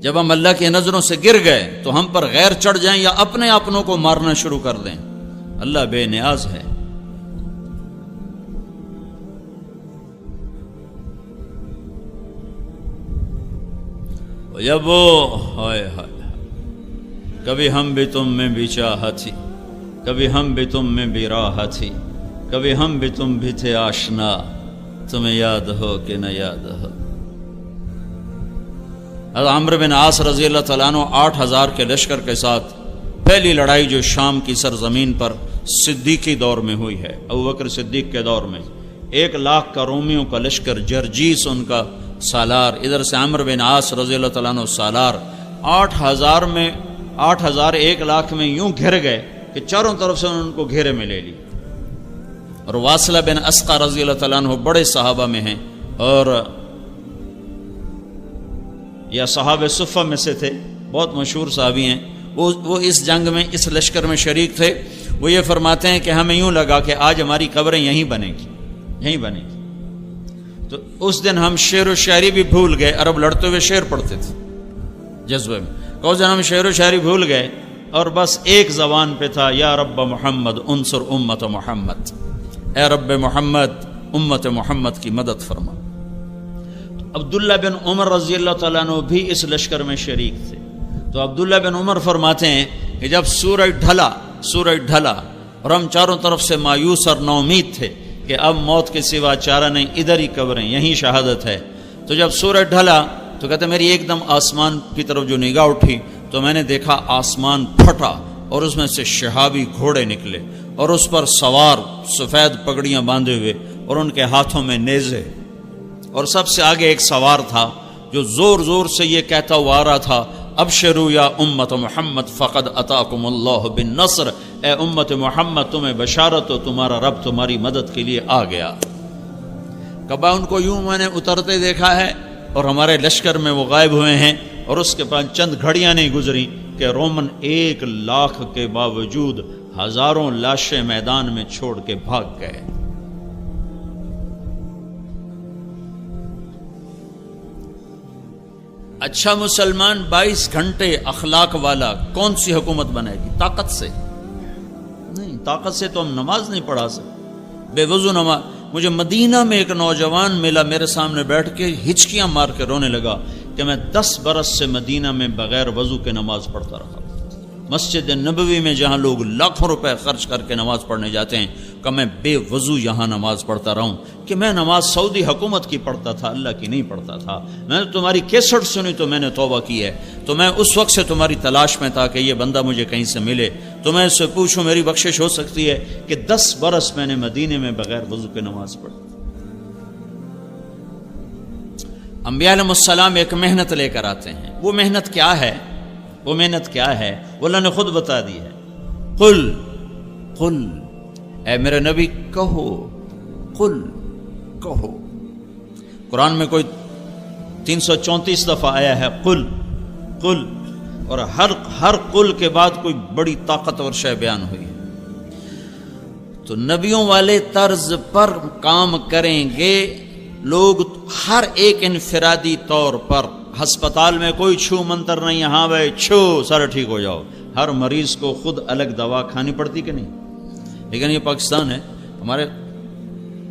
جب ہم اللہ کی نظروں سے گر گئے تو ہم پر غیر چڑھ جائیں یا اپنے اپنوں کو مارنا شروع کر دیں. اللہ بے نیاز ہے. جب وہ ہائے ہائے کبھی ہم بھی تم میں بھی چاہت تھی، کبھی ہم بھی تم میں بھی راہ تھی، کبھی ہم بھی تم بھی تھے آشنا، تمہیں یاد ہو کہ نہ یاد ہو. حضرت عمرو بن عاص رضی اللہ تعالیٰ عنہ 8,000 کے لشکر کے ساتھ پہلی لڑائی جو شام کی سرزمین پر صدیقی دور میں ہوئی ہے، ابوبکر صدیق کے دور میں، 1,00,000 کا رومیوں کا لشکر، جرجیس ان کا سالار، ادھر سے عمرو بن عاص رضی اللہ تعالیٰ عنہ سالار، 8,000 میں 8,000 1,00,000 میں یوں گھر گئے کہ چاروں طرف سے ان کو گھیرے میں لے لی. اور واصلہ بن اسقع رضی اللہ تعالیٰ عنہ بڑے صحابہ میں ہیں اور یا صحابہ صفہ میں سے تھے، بہت مشہور صحابی ہیں. وہ اس جنگ میں، اس لشکر میں شریک تھے. وہ یہ فرماتے ہیں کہ ہمیں یوں لگا کہ آج ہماری قبریں یہیں بنے گی، یہیں بنے گی. تو اس دن ہم شعر و شاعری بھی بھول گئے. عرب لڑتے ہوئے شعر پڑھتے تھے جذبے میں. اس دن ہم شعر و شاعری بھول گئے اور بس ایک زبان پہ تھا، یا رب محمد انصر امت محمد، اے رب محمد امت محمد کی مدد فرما. عبداللہ بن عمر رضی اللہ تعالیٰ عنہ بھی اس لشکر میں شریک تھے. تو عبداللہ بن عمر فرماتے ہیں کہ جب سورج ڈھلا اور ہم چاروں طرف سے مایوس اور نومید تھے کہ اب موت کے سوا چارہ نہیں، ادھر ہی قبریں، یہیں شہادت ہے. تو جب سورج ڈھلا تو کہتے میری ایک دم آسمان کی طرف جو نگاہ اٹھی تو میں نے دیکھا آسمان پھٹا اور اس میں سے شہابی گھوڑے نکلے اور اس پر سوار سفید پگڑیاں باندھے ہوئے اور ان کے ہاتھوں میں نیزے، اور سب سے آگے ایک سوار تھا جو زور زور سے یہ کہتا ہوا آ رہا تھا، ابشروا یا امت محمد فقد اتاکم اللہ بالنصر، اے امت محمد تمہیں بشارت ہو، تمہارا رب تمہاری مدد کے لیے آ گیا. کبا ان کو یوں میں نے اترتے دیکھا ہے اور ہمارے لشکر میں وہ غائب ہوئے ہیں، اور اس کے بعد چند گھڑیاں نہیں گزری کہ رومن 1,00,000 کے باوجود ہزاروں لاشیں میدان میں چھوڑ کے بھاگ گئے. اچھا مسلمان 22 گھنٹے اخلاق والا کون سی حکومت بنے گی؟ طاقت سے نہیں، طاقت سے تو ہم نماز نہیں پڑھا سکتے، بے وضو نماز. مجھے مدینہ میں ایک نوجوان ملا، میرے سامنے بیٹھ کے ہچکیاں مار کے رونے لگا کہ میں 10 برس سے مدینہ میں بغیر وضو کے نماز پڑھتا رہا. مسجد نبوی میں جہاں لوگ لاکھوں روپے خرچ کر کے نماز پڑھنے جاتے ہیں کہ میں بے وضو یہاں نماز پڑھتا رہوں، کہ میں نماز سعودی حکومت کی پڑھتا تھا، اللہ کی نہیں پڑھتا تھا. میں نے تمہاری کیسٹ سنی تو میں نے توبہ کی ہے. تو میں اس وقت سے تمہاری تلاش میں تھا کہ یہ بندہ مجھے کہیں سے ملے، تو میں اس سے پوچھوں میری بخشش ہو سکتی ہے کہ 10 برس میں نے مدینے میں بغیر وضو کے نماز پڑھی. انبیاء علیہ السلام ایک محنت لے کر آتے ہیں. وہ محنت کیا ہے؟ وہ محنت کیا ہے؟ وہ اللہ نے خود بتا دی ہے. قل اے میرے نبی کہو، قل کہو. قرآن میں کوئی 334 دفعہ آیا ہے قل قل، اور ہر قل کے بعد کوئی بڑی طاقتور شے بیان ہوئی ہے. تو نبیوں والے طرز پر کام کریں گے لوگ. ہر ایک انفرادی طور پر ہسپتال میں کوئی چھو منتر نہیں، ہاں بھائی چھو سارا ٹھیک ہو جاؤ. ہر مریض کو خود الگ دوا کھانی پڑتی کہ نہیں؟ لیکن یہ پاکستان ہے. ہمارے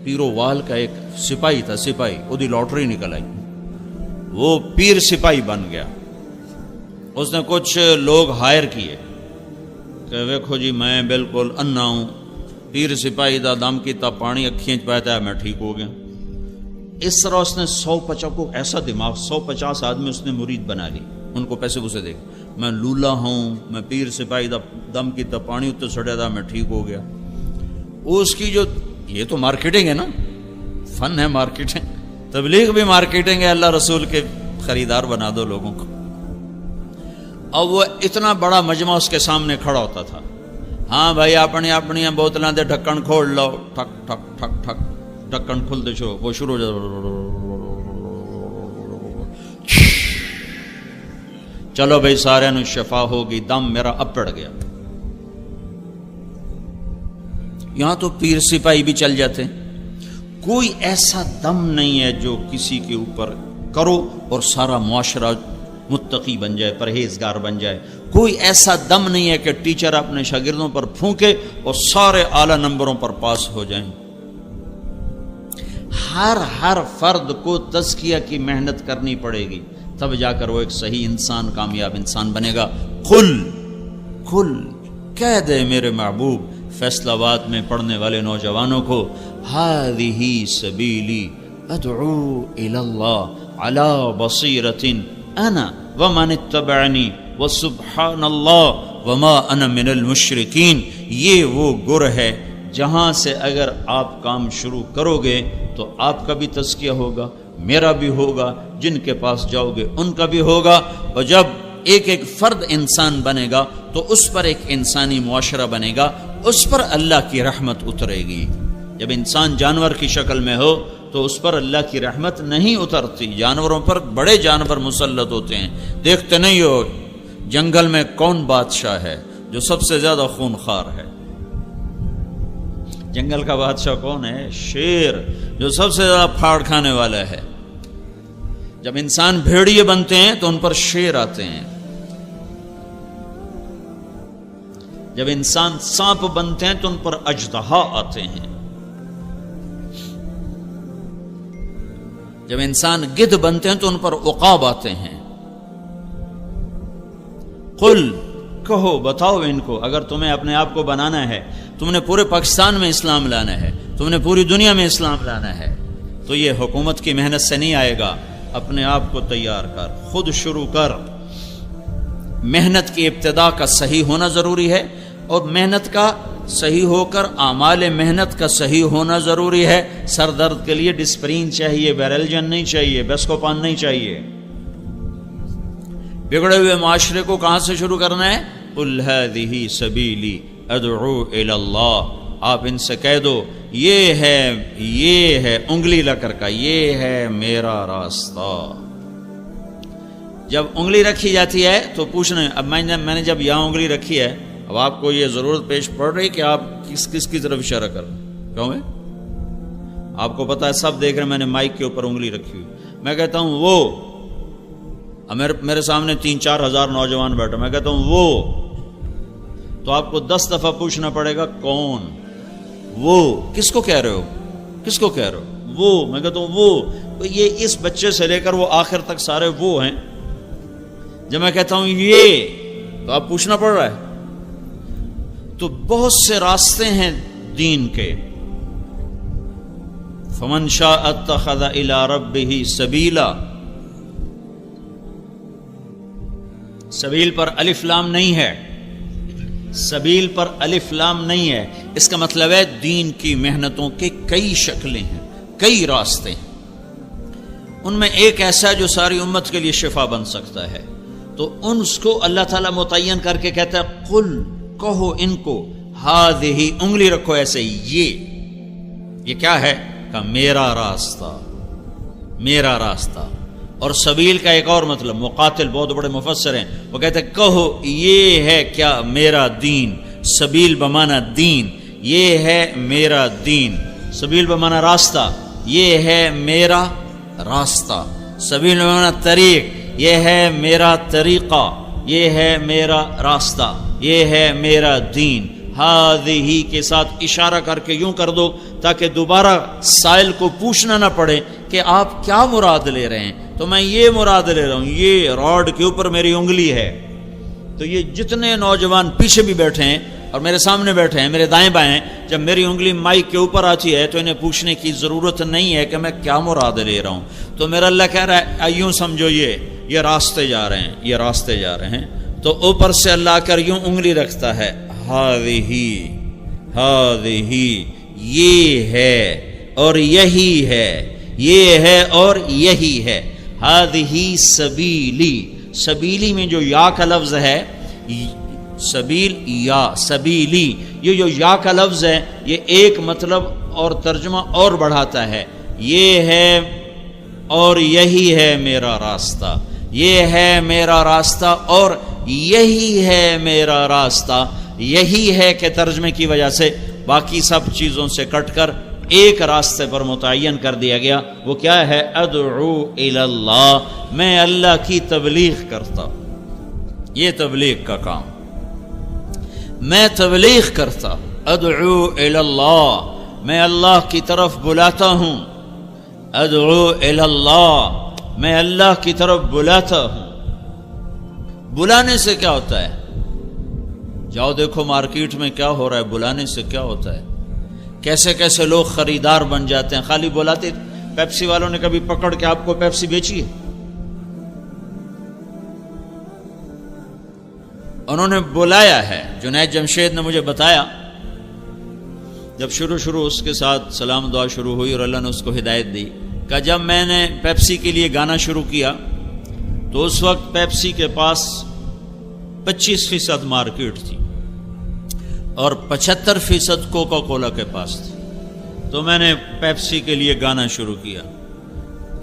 پیرو وال کا ایک سپاہی تھا، سپاہی وہ لاٹری نکل آئی، وہ پیر سپاہی بن گیا. اس نے کچھ لوگ ہائر کیے کہ ویکھو جی میں بالکل انا ہوں، پیر سپاہی دا دم کیتا پانی اکھیں چ پاتا ہے، میں ٹھیک ہو گیا. اس طرح اس نے 150 کو ایسا دماغ، 150 آدمی اس نے مرید بنا لی. ان کو پیسے پوسے دے میں لولا ہوں، میں پیر سپاہی دا دم کی تا پانی اتنے سڑیا تھا، میں ٹھیک ہو گیا. اس کی جو یہ تو مارکیٹنگ ہے نا، فن ہے مارکیٹنگ. تبلیغ بھی مارکیٹنگ ہے. اللہ رسول کے خریدار بنا دو لوگوں کو. اور وہ اتنا بڑا مجمع اس کے سامنے کھڑا ہوتا تھا. ہاں بھائی اپنی اپنی بوتلاں دے ڈھکن کھول لو، ٹھک ٹھک ٹھک ٹھک ڈھکن کھلتے چھو، وہ شروع ہو جاتا. چلو بھائی سارے نو شفا ہوگی، دم میرا اب پڑ گیا. یہاں تو پیر سپاہی بھی چل جاتے. کوئی ایسا دم نہیں ہے جو کسی کے اوپر کرو اور سارا معاشرہ متقی بن جائے، پرہیزگار بن جائے۔ کوئی ایسا دم نہیں ہے کہ ٹیچر اپنے شاگردوں پر پھونکے اور سارے اعلی نمبروں پر پاس ہو جائیں۔ ہر فرد کو تزکیہ کی محنت کرنی پڑے گی، تب جا کر وہ ایک صحیح انسان، کامیاب انسان بنے گا۔ قل کہہ دے میرے محبوب فیصل آباد میں پڑھنے والے نوجوانوں کو، ہذہ سبیلی ادعو الی اللہ علی بصیرۃ انا ومن اتبعنی وسبحان اللہ وما انا من المشرکین۔ یہ وہ گر ہے جہاں سے اگر آپ کام شروع کرو گے تو آپ کا بھی تزکیہ ہوگا، میرا بھی ہوگا، جن کے پاس جاؤ گے ان کا بھی ہوگا، اور جب ایک ایک فرد انسان بنے گا تو اس پر ایک انسانی معاشرہ بنے گا، اس پر اللہ کی رحمت اترے گی۔ جب انسان جانور کی شکل میں ہو تو اس پر اللہ کی رحمت نہیں اترتی۔ جانوروں پر بڑے جانور مسلط ہوتے ہیں، دیکھتے نہیں ہو جنگل میں کون بادشاہ ہے جو سب سے زیادہ خونخوار ہے؟ جنگل کا بادشاہ کون ہے؟ شیر، جو سب سے زیادہ پھاڑ کھانے والا ہے۔ جب انسان بھیڑیے بنتے ہیں تو ان پر شیر آتے ہیں، جب انسان سانپ بنتے ہیں تو ان پر اژدہا آتے ہیں، جب انسان گدھ بنتے ہیں تو ان پر عقاب آتے ہیں۔ قل کہو، بتاؤ ان کو، اگر تمہیں اپنے آپ کو بنانا ہے، تم نے پورے پاکستان میں اسلام لانا ہے، تم نے پوری دنیا میں اسلام لانا ہے، تو یہ حکومت کی محنت سے نہیں آئے گا۔ اپنے آپ کو تیار کر، خود شروع کر۔ محنت کی ابتدا کا صحیح ہونا ضروری ہے، اور محنت کا صحیح ہو کر اعمال محنت کا صحیح ہونا ضروری ہے۔ سر درد کے لیے ڈسپرین چاہیے، بیرلجن نہیں چاہیے، بیسکوپان نہیں چاہیے۔ بگڑے ہوئے معاشرے کو کہاں سے شروع کرنا ہے؟ قل ہذہ سبیلی ادعو الی اللہ۔ آپ ان سے کہہ دو یہ ہے انگلی لا کر کا، یہ ہے میرا راستہ۔ جب انگلی رکھی جاتی ہے تو پوچھنا، اب میں نے جب یہاں انگلی رکھی ہے، اب آپ کو یہ ضرورت پیش پڑ رہی کہ آپ کس کی طرف اشارہ کر رہے ہیں؟ کیوں ہے؟ آپ کو پتا ہے، سب دیکھ رہے ہیں، میں نے مائک کے اوپر انگلی رکھی ہوئی، میں کہتا ہوں وہ، میرے سامنے 3-4 ہزار نوجوان بیٹھے، میں کہتا ہوں وہ، تو آپ کو 10 دفعہ پوچھنا پڑے گا کون؟ وہ کس کو کہہ رہے ہو؟ کس کو کہہ رہے ہو؟ وہ، میں کہتا ہوں وہ، یہ اس بچے سے لے کر وہ آخر تک سارے وہ ہیں۔ جب میں کہتا ہوں یہ، تو آپ پوچھنا پڑ رہا ہے۔ تو بہت سے راستے ہیں دین کے۔ فمن شاء اتخذ الی ربہ سبیلا، سبیل پر الف لام نہیں ہے، سبیل پر الف لام نہیں ہے، اس کا مطلب ہے دین کی محنتوں کے کئی شکلیں ہیں، کئی راستے ہیں۔ ان میں ایک ایسا ہے جو ساری امت کے لیے شفا بن سکتا ہے، تو ان کو اللہ تعالیٰ متعین کر کے کہتا ہے قل، کہو ان کو، ہذہ، انگلی رکھو ایسے، یہ کیا ہے؟ کہ میرا راستہ، میرا راستہ۔ اور سبیل کا ایک اور مطلب، مقاتل بہت بڑے مفسر ہیں، وہ کہتے ہیں کہو یہ ہے کیا؟ میرا دین۔ سبیل بمانا دین، یہ ہے میرا دین۔ سبیل بمانا راستہ، یہ ہے میرا راستہ۔ سبیل بمانا طریق، یہ ہے میرا طریقہ، یہ ہے میرا راستہ، یہ ہے میرا دین۔ ہذہ کے ساتھ اشارہ کر کے یوں کر دو تاکہ دوبارہ سائل کو پوچھنا نہ پڑے کہ آپ کیا مراد لے رہے ہیں۔ تو میں یہ مراد لے رہا ہوں، یہ راڈ کے اوپر میری انگلی ہے۔ تو یہ جتنے نوجوان پیچھے بھی بیٹھے ہیں اور میرے سامنے بیٹھے ہیں، میرے دائیں بائیں، جب میری انگلی مائک کے اوپر آتی ہے تو انہیں پوچھنے کی ضرورت نہیں ہے کہ میں کیا مراد لے رہا ہوں۔ تو میرا اللہ کہہ رہا ہے ایوں سمجھو یہ راستے جا رہے ہیں، یہ راستے جا رہے ہیں۔ تو اوپر سے اللہ آ کر یوں انگلی رکھتا ہے، ہذہ، یہ ہے اور یہی ہے، یہ ہے اور یہی ہے۔ ہذہ سبیلی، سبیلی میں جو یا کا لفظ ہے، سبیل یا سبیلی، یہ جو یا کا لفظ ہے یہ ایک مطلب اور ترجمہ اور بڑھاتا ہے۔ یہ ہے اور یہی ہے میرا راستہ، یہ ہے میرا راستہ اور یہی ہے میرا راستہ۔ یہی ہے کہ ترجمے کی وجہ سے باقی سب چیزوں سے کٹ کر ایک راستے پر متعین کر دیا گیا، وہ کیا ہے؟ ادعو الی اللہ، میں اللہ کی تبلیغ کرتا ہوں۔ یہ تبلیغ کا کام، میں تبلیغ کرتا ہوں، ادعو الی اللہ، میں اللہ کی طرف بلاتا ہوں، ادعو الی اللہ، میں اللہ کی طرف بلاتا ہوں۔ بلانے سے کیا ہوتا ہے؟ جاؤ دیکھو مارکیٹ میں کیا ہو رہا ہے، بلانے سے کیا ہوتا ہے، کیسے کیسے لوگ خریدار بن جاتے ہیں خالی بلاتے۔ پیپسی والوں نے کبھی پکڑ کے آپ کو پیپسی بیچی ہے؟ انہوں نے بلایا ہے۔ جنید جمشید نے مجھے بتایا، جب شروع اس کے ساتھ سلام دعا شروع ہوئی اور اللہ نے اس کو ہدایت دی، کہ جب میں نے پیپسی کے لیے گانا شروع کیا تو اس وقت پیپسی کے پاس 25% مارکیٹ تھی اور 75% کوکا کولا کے پاس تھی۔ تو میں نے پیپسی کے لیے گانا شروع کیا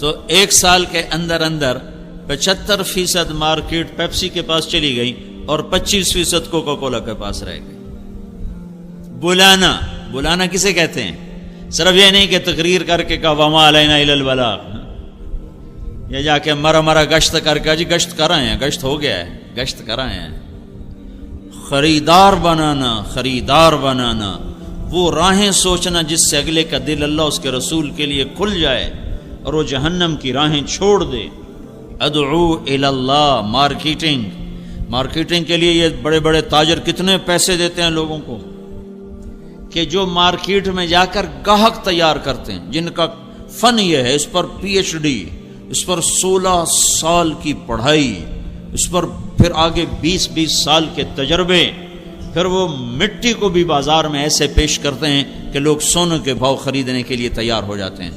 تو 1 سال کے اندر 75% مارکیٹ پیپسی کے پاس چلی گئی اور 25% کوکا کولا کے پاس رہ گئی۔ بلانا کسے کہتے ہیں؟ صرف یہ نہیں کہ تقریر کر کے کہا وما علینا الا البلاغ، یا جا کے مرا گشت کر کے جی گشت کر آئے ہیں، گشت ہو گیا ہے، گشت کر آئے ہیں۔ خریدار بنانا، وہ راہیں سوچنا جس سے اگلے کا دل اللہ اس کے رسول کے لیے کھل جائے اور وہ جہنم کی راہیں چھوڑ دے۔ ادعو الی اللہ، مارکیٹنگ کے لیے یہ بڑے بڑے تاجر کتنے پیسے دیتے ہیں لوگوں کو کہ جو مارکیٹ میں جا کر گاہک تیار کرتے ہیں، جن کا فن یہ ہے، اس پر PhD، اس پر 16 سال کی پڑھائی، اس پر پھر آگے 20 سال کے تجربے، پھر وہ مٹی کو بھی بازار میں ایسے پیش کرتے ہیں کہ لوگ سونے کے بھاؤ خریدنے کے لیے تیار ہو جاتے ہیں۔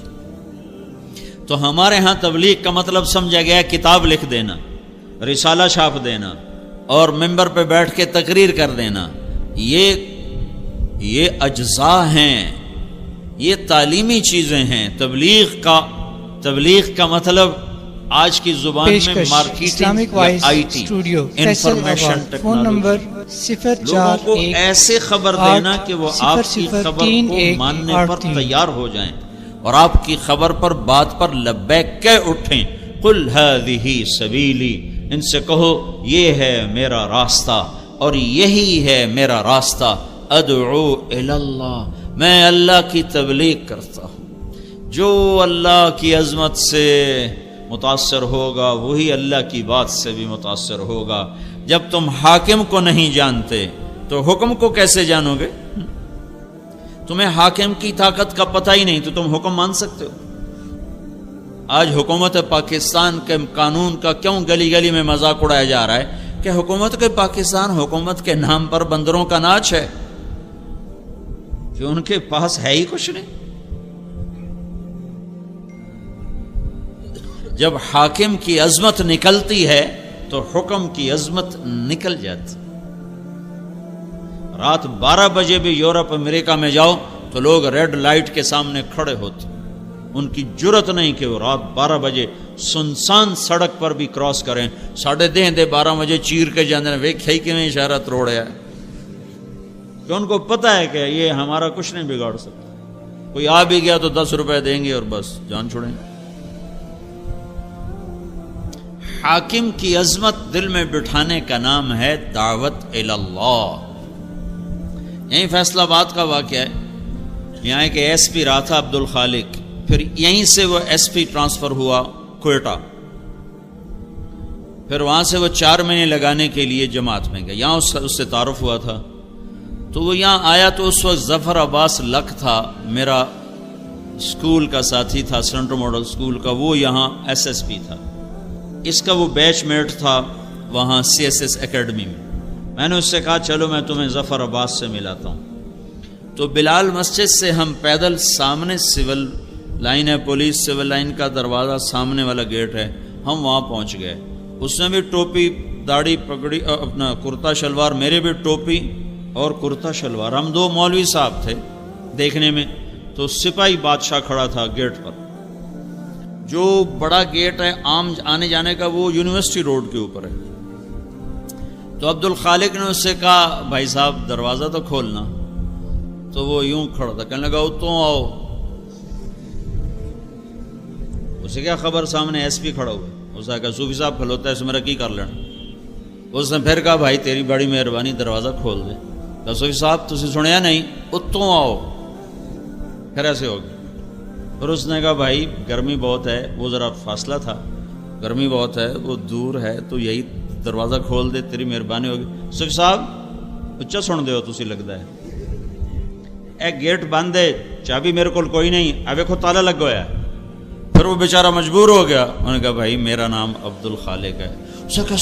تو ہمارے ہاں تبلیغ کا مطلب سمجھا گیا کتاب لکھ دینا، رسالہ چھاپ دینا اور ممبر پہ بیٹھ کے تقریر کر دینا۔ یہ اجزاء ہیں، یہ تعلیمی چیزیں ہیں۔ تبلیغ کا مطلب آج کی زبان میں مارکیٹنگ، IT، انفارمیشن ٹیکنالوجی، لوگوں کو ایسے خبر دینا کہ وہ آپ کی خبر کو ماننے پر تیار ہو جائیں اور آپ کی خبر پر، بات پر لبیک کہہ اٹھیں۔ قل هذه سبیلی، ان سے کہو یہ ہے میرا راستہ اور یہی ہے میرا راستہ۔ ادعو الی اللہ، میں اللہ کی تبلیغ کرتا ہوں۔ جو اللہ کی عظمت سے متاثر ہوگا وہی اللہ کی بات سے بھی متاثر ہوگا۔ جب تم حاکم کو نہیں جانتے تو حکم کو کیسے جانو گے؟ تمہیں حاکم کی طاقت کا پتہ ہی نہیں تو تم حکم مان سکتے ہو؟ آج حکومت پاکستان کے قانون کا کیوں گلی گلی میں مذاق اڑایا جا رہا ہے کہ حکومت کے پاکستان حکومت کے نام پر بندروں کا ناچ ہے، کہ ان کے پاس ہے ہی کچھ نہیں۔ جب حاکم کی عظمت نکلتی ہے تو حکم کی عظمت نکل جاتی۔ رات 12 بجے بھی یورپ امریکہ میں جاؤ تو لوگ ریڈ لائٹ کے سامنے کھڑے ہوتے، ان کی جرت نہیں کہ وہ رات 12 بجے سنسان سڑک پر بھی کراس کریں۔ 12:30 بجے چیر کے جانے ویکھائی کے میں اشارہ تروڑیا ہے، کہ ان کو پتہ ہے کہ یہ ہمارا کچھ نہیں بگاڑ سکتا، کوئی آ بھی گیا تو 10 روپے دیں گے اور بس جان چھوڑیں گے۔ حاکم کی عظمت دل میں بٹھانے کا نام ہے دعوت الی اللہ۔ یہیں فیصل آباد کا واقعہ ہے، یہاں ایک SP رہا تھا عبد الخالق، پھر یہیں سے وہ SP ٹرانسفر ہوا کوئٹہ، پھر وہاں سے وہ 4 مہینے لگانے کے لیے جماعت میں گیا، یہاں اس سے تعارف ہوا تھا۔ تو وہ یہاں آیا تو اس وقت ظفر عباس لک تھا، میرا اسکول کا ساتھی تھا، سینٹرل ماڈل اسکول کا، وہ یہاں SSP تھا، اس کا وہ بیچ میٹ تھا وہاں CSS اکیڈمی میں نے اس سے کہا چلو میں تمہیں ظفر عباس سے ملاتا ہوں۔ تو بلال مسجد سے ہم پیدل، سامنے سول لائن ہے، پولیس سول لائن کا دروازہ سامنے والا گیٹ ہے، ہم وہاں پہنچ گئے۔ اس نے بھی ٹوپی داڑھی پگڑی، اپنا کرتا شلوار، میرے بھی ٹوپی اور کرتا شلوار، ہم 2 مولوی صاحب تھے دیکھنے میں۔ تو سپاہی بادشاہ کھڑا تھا گیٹ پر، جو بڑا گیٹ ہے عام آنے جانے کا وہ یونیورسٹی روڈ کے اوپر ہے۔ تو عبد الخالق نے اس سے کہا بھائی صاحب دروازہ تو کھولنا، تو وہ یوں کھڑا تھا، کہنے لگا تو آؤ، اسے کیا خبر سامنے ایس پی کھڑا ہوا ہے، اس نے کہا صوفی صاحب کھلوتا ہے اس میرا کی کر لینا. اس نے پھر کہا بھائی تیری بڑی مہربانی دروازہ کھول دے. کہا صوفی صاحب تسی سنیا نہیں اتوں آؤ. پھر ایسے ہو گیا. پھر اس نے کہا بھائی گرمی بہت ہے، وہ ذرا فاصلہ تھا، گرمی بہت ہے وہ دور ہے تو یہی دروازہ کھول دے تیری مہربانی ہوگی. صوفی صاحب اچھا سن دے ہو تسی لگتا ہے اے گیٹ بند ہے چابی میرے کو کوئی نہیں اب ویکھو تالا لگ گیا. پھر وہ بیچارہ مجبور ہو گیا. انہوں نے کہا بھائی میرا نام عبد الخالق ہے. اس نے کہا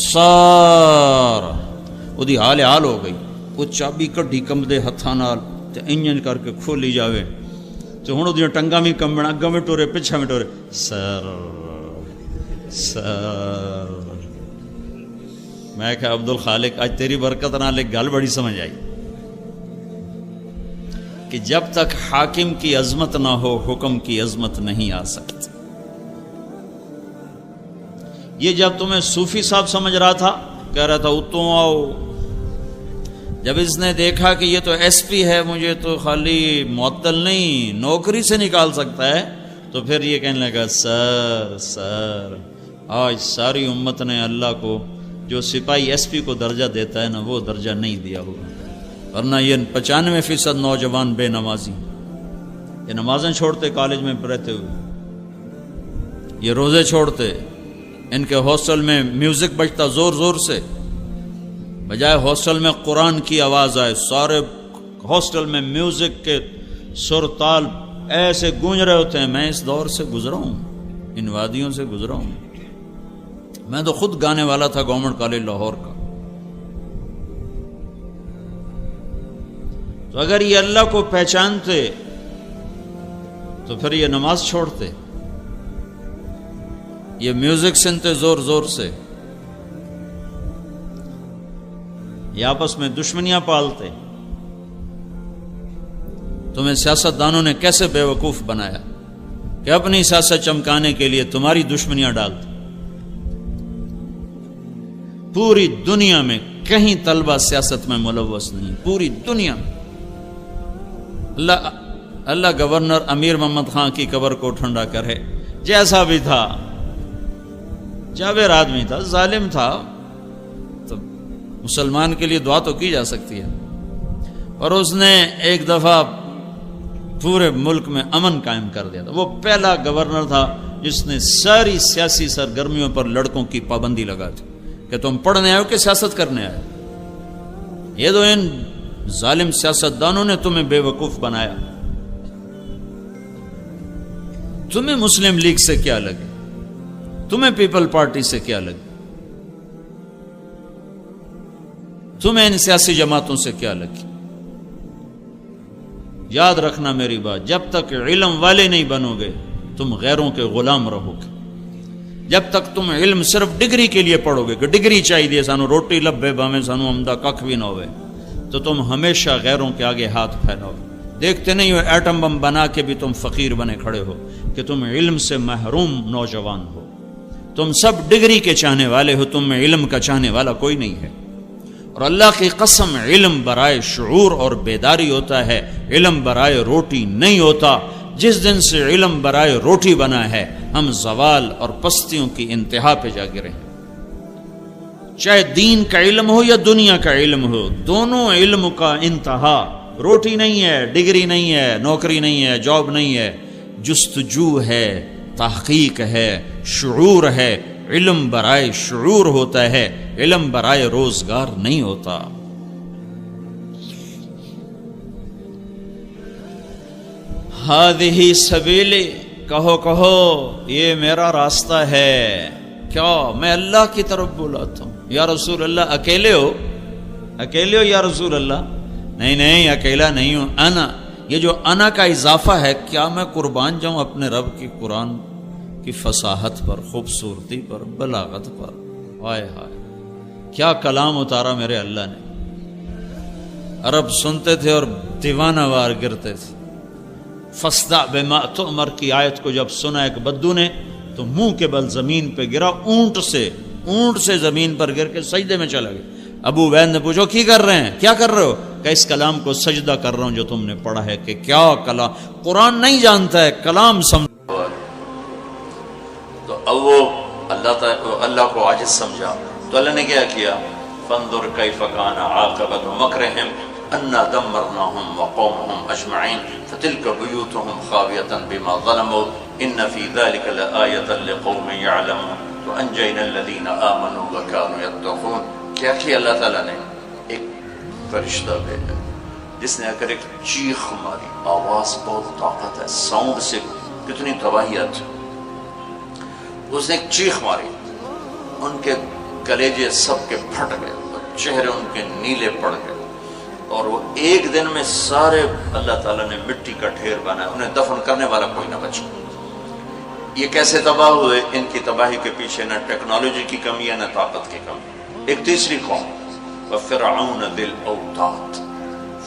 سر وہ دی حال ہو گئی. وہ چابی کڈی کمبدے ہتھاں نال تے انجن کر کے کھولی جاوے تو ہن اودیاں ٹنگاں بھی کمبن اگاں میں ٹورے پچھا میں ٹورے. سر میں کہا عبد الخالق آج تیری برکت نال ایک گل بڑی سمجھ آئی کہ جب تک حاکم کی عظمت نہ ہو حکم کی عظمت نہیں آ سکتی. یہ جب تمہیں صوفی صاحب سمجھ رہا تھا کہہ رہا تھا اتوں آؤ، جب اس نے دیکھا کہ یہ تو ایس پی ہے مجھے تو خالی معطل نہیں نوکری سے نکال سکتا ہے تو پھر یہ کہنے لگا سر آج ساری امت نے اللہ کو جو سپاہی ایس پی کو درجہ دیتا ہے نا وہ درجہ نہیں دیا ہوگا، ورنہ یہ 95% نوجوان بے نمازی یہ نمازیں چھوڑتے کالج میں رہتے ہوئے، یہ روزے چھوڑتے، ان کے ہاسٹل میں میوزک بجتا زور زور سے، بجائے ہاسٹل میں قرآن کی آواز آئے سارے ہاسٹل میں میوزک کے سر تال ایسے گونج رہے ہوتے ہیں. میں اس دور سے گزرا ہوں، ان وادیوں سے گزرا ہوں. میں تو خود گانے والا تھا گورنمنٹ کالج لاہور کا. تو اگر یہ اللہ کو پہچانتے تو پھر یہ نماز چھوڑتے، یہ میوزک سنتے زور زور سے، یہ آپس میں دشمنیاں پالتے. تمہیں سیاست دانوں نے کیسے بے وقوف بنایا کہ اپنی سیاست چمکانے کے لیے تمہاری دشمنیاں ڈالتے. پوری دنیا میں کہیں طلبہ سیاست میں ملوث نہیں، پوری دنیا میں. اللہ گورنر امیر محمد خان کی قبر کو ٹھنڈا کرے، جیسا بھی تھا جابر آدمی تھا، ظالم تھا، تو مسلمان کے لیے دعا تو کی جا سکتی ہے. اور اس نے ایک دفعہ پورے ملک میں امن قائم کر دیا تھا. وہ پہلا گورنر تھا جس نے ساری سیاسی سرگرمیوں پر لڑکوں کی پابندی لگا دی کہ تم پڑھنے آئے ہو کہ سیاست کرنے آئے. یہ تو ان ظالم سیاستدانوں نے تمہیں بے وقوف بنایا. تمہیں مسلم لیگ سے کیا لگے، تمہیں پیپل پارٹی سے کیا لگے، تمہیں ان سیاسی جماعتوں سے کیا لگی. یاد رکھنا میری بات، جب تک علم والے نہیں بنو گے تم غیروں کے غلام رہو گے. جب تک تم علم صرف ڈگری کے لیے پڑھو گے کہ ڈگری چاہیے سانو روٹی لبے باویں سانو عمدہ ککھ بھی نہ ہوئے، تو تم ہمیشہ غیروں کے آگے ہاتھ پھیلاؤ. دیکھتے نہیں ہو ایٹم بم بنا کے بھی تم فقیر بنے کھڑے ہو کہ تم علم سے محروم نوجوان ہو. تم سب ڈگری کے چاہنے والے ہو، تم میں علم کا چاہنے والا کوئی نہیں ہے. اور اللہ کی قسم علم برائے شعور اور بیداری ہوتا ہے، علم برائے روٹی نہیں ہوتا. جس دن سے علم برائے روٹی بنا ہے ہم زوال اور پستیوں کی انتہا پہ جا گرے ہیں. چاہے دین کا علم ہو یا دنیا کا علم ہو، دونوں علم کا انتہا روٹی نہیں ہے، ڈگری نہیں ہے، نوکری نہیں ہے، جاب نہیں ہے، جستجو ہے، تحقیق ہے، شعور ہے. علم برائے شعور ہوتا ہے، علم برائے روزگار نہیں ہوتا. ہذہ سبیلی، کہو یہ میرا راستہ ہے. کیا میں اللہ کی طرف بلاتا ہوں. یا رسول اللہ اکیلے ہو یا رسول اللہ؟ نہیں اکیلا نہیں ہوں. انا، یہ جو انا کا اضافہ ہے، کیا میں قربان جاؤں اپنے رب کی قرآن کی فصاحت پر، خوبصورتی پر، بلاغت پر. ہائے ہائے کیا کلام اتارا میرے اللہ نے. عرب سنتے تھے اور دیوانہ وار گرتے تھے. فاصدع بما تؤمر کی آیت کو جب سنا ایک بدو نے تو منہ کے بل زمین پہ گرا، اونٹ سے زمین پر گر کے سجدے میں چلا گیا. ابو عبید نے پوچھو کی کر رہے ہیں، کیا کر رہے ہو؟ کہ اس کلام کو سجدہ کر رہا ہوں جو تم نے پڑھا ہے، کہ کیا کلام، قرآن نہیں جانتا ہے، کلام سمجھ. تو اب وہ اللہ کو عاجز سمجھا تو اللہ نے کیا کیا، فانظر کیف کان عاقبۃ مکرہم انا دمرناہم وقومہم اجمعین فتلک بیوتہم خاویۃ بما ظلموا ان فی ذلک لآیۃ لقوم یعلمون وانجینا الذین آمنوا وکانوا یتقون. کیا کیا اللہ تعالیٰ نے؟ ایک فرشتہ بھیجا جس نے اگر ایک چیخ ماری، آواز بہت طاقت ہے، ساؤنڈ سے کتنی تباہیت، اس نے ایک چیخ ماری، ان کے کلیجے سب کے پھٹ گئے اور چہرے ان کے نیلے پڑ گئے، اور وہ ایک دن میں سارے اللہ تعالیٰ نے مٹی کا ڈھیر بنایا، انہیں دفن کرنے والا کوئی نہ بچا. یہ کیسے تباہ ہوئے؟ ان کی تباہی کے پیچھے نہ ٹیکنالوجی کی کمی ہے نہ طاقت کی کمی. ایک تیسری قوم، وَفِرْعَوْنَ ذِي الْأَوْتَادِ،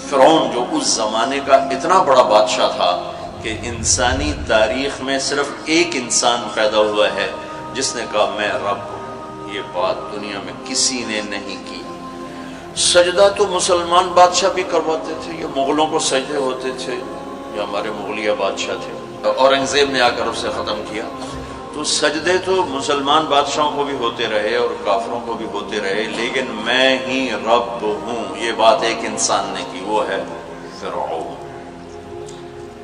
فرعون جو اس زمانے کا اتنا بڑا بادشاہ تھا کہ انسانی تاریخ میں صرف ایک انسان پیدا ہوا ہے جس نے کہا میں رب ہوں. یہ بات دنیا میں کسی نے نہیں کی. سجدہ تو مسلمان بادشاہ بھی کرواتے تھے، یہ مغلوں کو سجدے ہوتے تھے، یہ ہمارے مغلیہ بادشاہ تھے، اورنگزیب نے آ کر اسے ختم کیا. تو سجدے تو مسلمان بادشاہوں کو بھی ہوتے رہے اور کافروں کو بھی ہوتے رہے، لیکن میں ہی رب ہوں یہ بات ایک انسان نے کی، وہ ہے فرعون.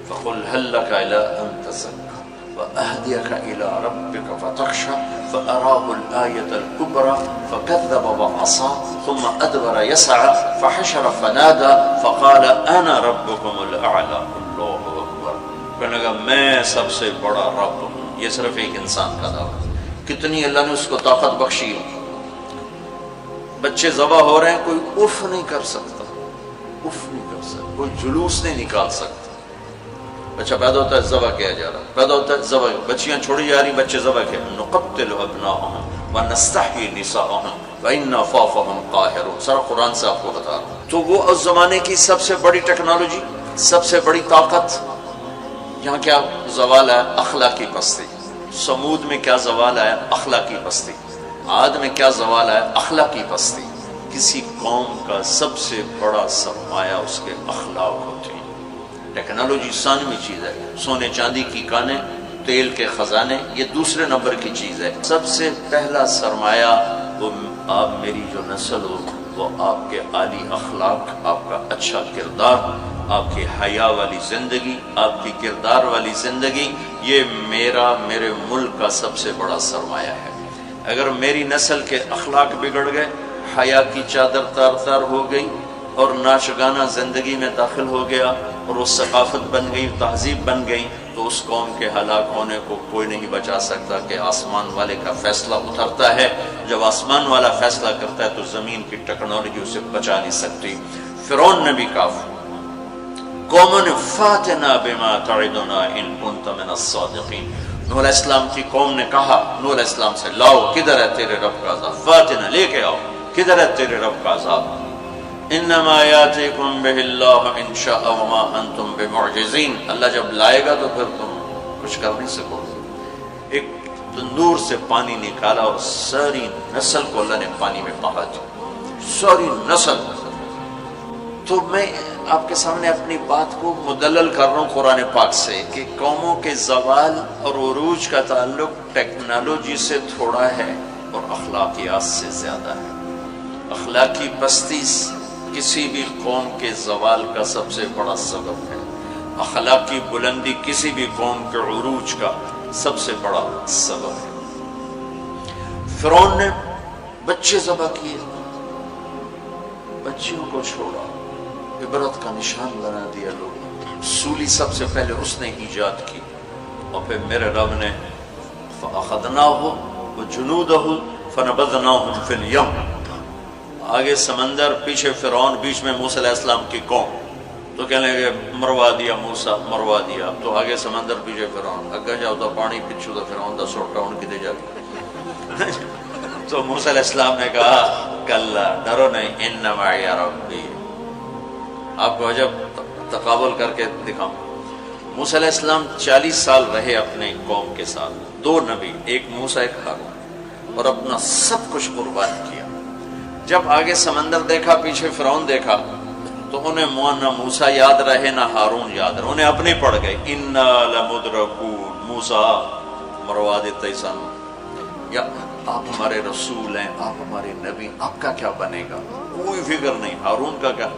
فَقُلْ هَلْ لَكَ إِلَىٰ أَن تَزَكَّىٰ وَأَهْدِيَكَ إِلَىٰ رَبِّكَ فَتَخْشَىٰ فَأَرَاهُ الْآيَةَ الْكُبْرَىٰ فَكَذَّبَ وَعَصَىٰ ثُمَّ أَدْبَرَ يَسْعَىٰ فَحَشَرَ فَنَادَىٰ فَقَالَ أَنَا رَبُّكُمُ الْأَعْلَىٰ. اللہ اکبر. کہنے لگا میں سب سے بڑا رب ہوں. یہ صرف ایک انسان کا دعویٰ. کتنی اللہ نے اس کو طاقت بخشی. بچے ذبح ہو رہے ہیں، کوئی اف نہیں کر سکتا، اف نہیں کر سکتا، کوئی جلوس نہیں نکال سکتا. بچہ پیدا ہوتا ہے ذبح کیا جا رہا، پیدا ہوتا ہے ذبح، بچیاں چھوڑی جا رہی، بچے ذبح کیا. نقتل ابناءهم ونستحيي نساءهم وإنا فوقهم قاهرون. سارا قرآن سے آپ کو بتا رہا ہوں. تو وہ اس زمانے کی سب سے بڑی ٹیکنالوجی، سب سے بڑی طاقت. یہاں کیا زوال ہے؟ اخلاقی پستی. سمود میں کیا زوال ہے؟ اخلاقی پستی. عاد میں کیا زوال ہے؟ اخلاقی پستی. کسی قوم کا سب سے بڑا سرمایہ اس کے اخلاق ہوتے ہیں. ٹیکنالوجی ثانوی چیز ہے، سونے چاندی کی کانیں، تیل کے خزانے، یہ دوسرے نمبر کی چیز ہے. سب سے پہلا سرمایہ وہ آپ میری جو نسل ہو، وہ آپ کے عالی اخلاق، آپ کا اچھا کردار، آپ کی حیا والی زندگی، آپ کی کردار والی زندگی، یہ میرے ملک کا سب سے بڑا سرمایہ ہے. اگر میری نسل کے اخلاق بگڑ گئے، حیا کی چادر تار تار ہو گئی اور ناچ گانا زندگی میں داخل ہو گیا اور وہ ثقافت بن گئی، تہذیب بن گئی، تو اس قوم کے ہلاک ہونے کو کوئی نہیں بچا سکتا. کہ آسمان والے کا فیصلہ اترتا ہے، جب آسمان والا فیصلہ کرتا ہے تو زمین کی ٹیکنالوجی اسے بچا نہیں سکتی. فرعون نے بھی کہا قومن فاتنا بما تعدنا ان كنت من الصادقین. نوح علیہ السلام کی قوم نے کہا نوح علیہ السلام سے، لاؤ کدھر ہے تیرے رب کا عذاب، فاتنا لے کے آؤ، کدھر ہے تیرے رب کا عذاب. انما یاتیکم بہ اللہ ان شاء وما انتم بمعجزین. اللہ جب لائے گا تو پھر تم کچھ کر نہیں سکو گے. ایک تندور سے پانی نکالا اور ساری نسل کو اللہ نے پانی میں بہا دیا، ساری نسل. تو میں آپ کے سامنے اپنی بات کو مدلل کر رہا ہوں قرآن پاک سے کہ قوموں کے زوال اور عروج کا تعلق ٹیکنالوجی سے تھوڑا ہے اور اخلاقیات سے زیادہ ہے. اخلاقی پستی کسی بھی قوم کے زوال کا سب سے بڑا سبب ہے. اخلاقی بلندی کسی بھی قوم کے عروج کا سب سے بڑا سبب ہے. فرعون نے بچے ذبح کیے، بچیوں کو چھوڑا، عبرت کا نشان بنا دیا لوگ. سولی سب سے پہلے اس نے ایجاد کی، اور پھر میرے رب نے فَأَخَذْنَاهُ وَجُنُودَهُ فَنَبَذْنَاهُمْ فِي الْيَمِّ. آگے سمندر، پیچھے فرعون، بیچ میں موسیٰ علیہ السلام کی قوم. تو کہنے لگے مروا دیا موسیٰ، مروا دیا. تو آگے سمندر، پیچھے فرعون. اگے جاؤ تو پانی، پچھو تو فرعون دا سوٹا ان کی دے جا. تو موسیٰ علیہ السلام نے کہا کلا، ڈرو نہیں، ان معی ربی. آپ کو عجب تقابل کر کے دکھاؤں. موسیٰ علیہ السلام 40 سال رہے اپنے قوم کے ساتھ، 2 نبی، ایک موسیٰ ایک ہارون، اور اپنا سب کچھ قربان کیا. جب آگے سمندر دیکھا، پیچھے فرعون دیکھا، تو انہیں نہ موسیٰ یاد رہے نہ ہارون یاد رہے، انہیں اپنی پڑ گئے انا لمدرکون، موسیٰ مروا دیتے سن، یا آپ ہمارے رسول ہیں، آپ ہمارے نبی، آپ کا کیا بنے گا؟ کوئی فکر نہیں، ہارون کا کیا،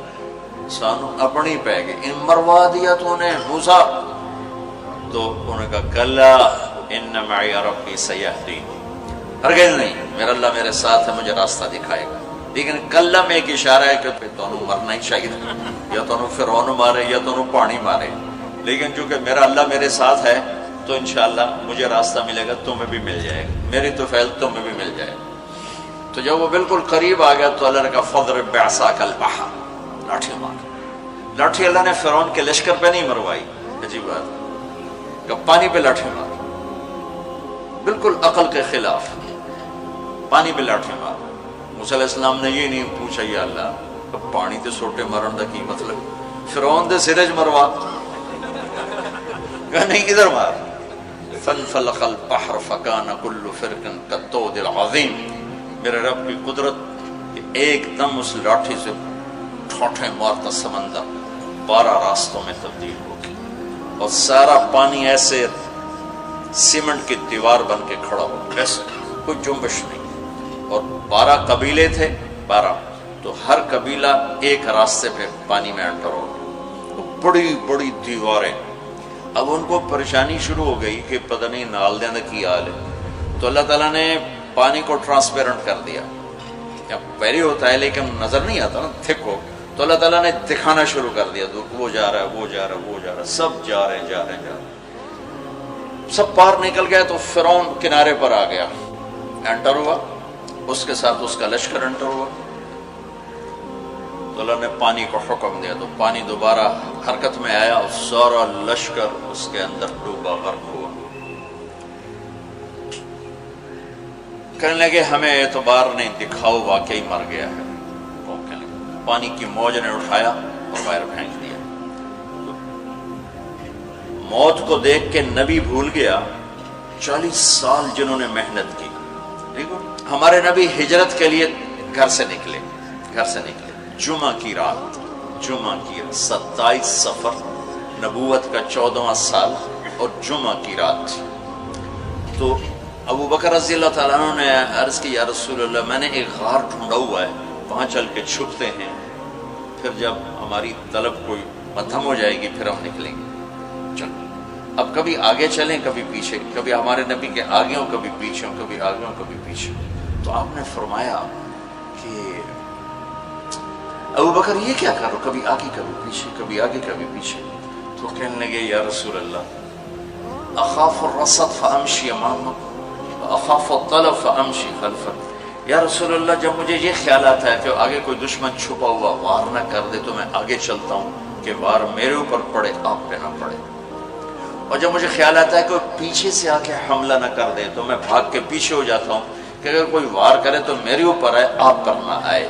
سانو اپنی پہ گئے، ان مروا دیا تو انہیں موسیٰ، تو انہوں نے کہا کلا ان معی ربی سیہدین، ہرگز نہیں، میرا اللہ میرے ساتھ ہے، مجھے راستہ دکھائے گا۔ لیکن کلا میں ایک اشارہ ہے کہ تمہیں مرنا ہی چاہیے، یا تمہیں فرعون مارے یا تمہیں پانی مارے، لیکن چونکہ میرا اللہ میرے ساتھ ہے تو انشاءاللہ مجھے راستہ ملے گا، تمہیں بھی مل جائے گا، میری تو فعل تمہیں بھی مل جائے گا۔ تو جب وہ بالکل قریب آ گیا تو اللہ نے کہا فضرب بعصاک البحر، لاٹھی مار۔ لاٹھی اللہ نے فرعون کے لشکر پہ نہیں مروائی، عجیب بات، کہ پانی پہ لاٹھی مار، بالکل عقل کے خلاف، پانی پہ لاٹھی مار۔ موسیٰ علیہ السلام نے یہ نہیں پوچھا یا اللہ اب پانی تے سوٹے مرن دا کی مطلب، فرعون دے سرج مروا، کہا نہیں ادھر مار۔ فانفلق البحر فکان کل فرق کالطود العظیم، میرے رب کی قدرت کہ ایک دم اس لاٹھی سے ٹھوٹے مارتا سمندر 12 راستوں میں تبدیل ہو گیا، اور سارا پانی ایسے سیمنٹ کی دیوار بن کے کھڑا ہو، ایسے کوئی جنبش نہیں، اور 12 قبیلے تھے، 12، تو ہر قبیلہ ایک راستے پہ پانی میں انٹر ہو گیا، بڑی بڑی دیواریں۔ اب ان کو پریشانی شروع ہو گئی کہ پتہ نہیں نال دیں کی حال ہے، تو اللہ تعالیٰ نے پانی کو ٹرانسپیرنٹ کر دیا، پہلے ہوتا ہے لیکن نظر نہیں آتا نا، تھک ہو، تو اللہ تعالیٰ نے دکھانا شروع کر دیا، وہ جا رہا ہے، وہ جا رہا ہے، وہ جا رہا ہے، سب جا رہے ہیں، جا رہے ہیں، جا رہے ہیں، سب پار نکل گئے۔ تو فرعون کنارے پر آ گیا، انٹر ہوا، اس کے ساتھ اس کا لشکر انٹر ہوا، تو اللہ نے پانی کو حکم دیا، تو پانی دوبارہ حرکت میں آیا اور سارا لشکر اس کے اندر ڈوبا، غرق ہوا۔ کہنے لگے ہمیں اعتبار نہیں، دکھاؤ واقعی مر گیا ہے۔ پانی کی موج نے اٹھایا اور باہر پھینک دیا۔ موت کو دیکھ کے نبی بھول گیا 40 سال جنہوں نے محنت کی۔ دیکھو ہمارے نبی ہجرت کے لیے گھر سے نکلے، جمعہ کی رات، 27 صفر، نبوت کا 14واں سال اور جمعہ کی رات تھی۔ تو ابو بکر رضی اللہ تعالیٰ عنہ نے عرض کی یا رسول اللہ میں نے ایک غار ڈھونڈا ہوا ہے، وہاں چل کے چھپتے ہیں، پھر جب ہماری طلب کوئی مدھم ہو جائے گی پھر ہم نکلیں گے۔ چلو اب کبھی آگے چلیں کبھی پیچھے، کبھی ہمارے نبی کے آگے ہوں کبھی پیچھے ہوں، کبھی آگے ہوں کبھی پیچھے۔ تو آپ نے فرمایا کہ ابو بکر یہ کیا کرو، کبھی آگے کبھی پیچھے، کبھی آگے کبھی پیچھے۔ تو کہنے لگے یا رسول اللہ اخاف الرصد فامشی امامک واخاف الطلب فامشی خلفک، یا رسول اللہ جب مجھے یہ خیال آتا ہے کہ آگے کوئی دشمن چھپا ہوا وار نہ کر دے تو میں آگے چلتا ہوں کہ وار میرے اوپر پڑے آپ پہ نہ پڑے، اور جب مجھے خیال آتا ہے کہ پیچھے سے آ کے حملہ نہ کر دے تو میں بھاگ کے پیچھے ہو جاتا ہوں کہ اگر کوئی وار کرے تو میرے اوپر آئے آپ پر نہ آئے۔